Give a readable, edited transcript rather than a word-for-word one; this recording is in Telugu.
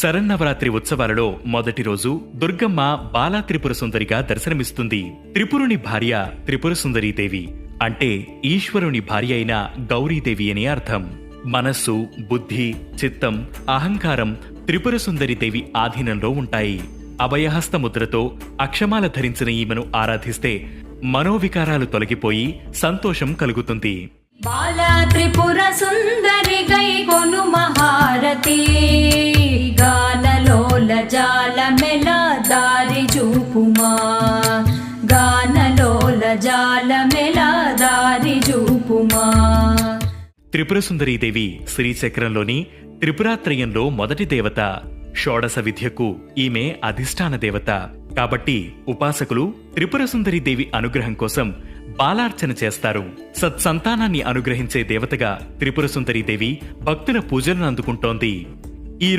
శరన్నవరాత్రి ఉత్సవాలలో మొదటి రోజు దుర్గమ్మ బాలా త్రిపుర సుందరిగా దర్శనమిస్తుంది. త్రిపురుని భార్య త్రిపుర సుందరీదేవి అంటే ఈశ్వరుని భార్య అయిన గౌరీదేవి అని అర్థం. మనస్సు, బుద్ధి, చిత్తం, అహంకారం త్రిపుర సుందరీదేవి ఆధీనంలో ఉంటాయి. అభయహస్త ముద్రతో అక్షమాల ధరించిన ఈమెను ఆరాధిస్తే మనోవికారాలు తొలగిపోయి సంతోషం కలుగుతుంది. బాలా త్రిపుర సుందరి గై కొను మహారతి, గానలోల జాలమెల దారి చూపుమా, గానలోల జాలమెల దారి చూపుమా. త్రిపుర సుందరీదేవి శ్రీచక్రంలోని త్రిపురాత్రయంలో మొదటి దేవత. షోడశ విద్యకు ఈమె అధిష్టాన దేవత. కాబట్టి ఉపాసకులు త్రిపుర సుందరీదేవి అనుగ్రహం కోసం బాలార్చన చేస్తారు. సత్సంతానాన్ని అనుగ్రహించే దేవతగా త్రిపుర సుందరీదేవి భక్తుల పూజలను అందుకుంటోంది. ఈ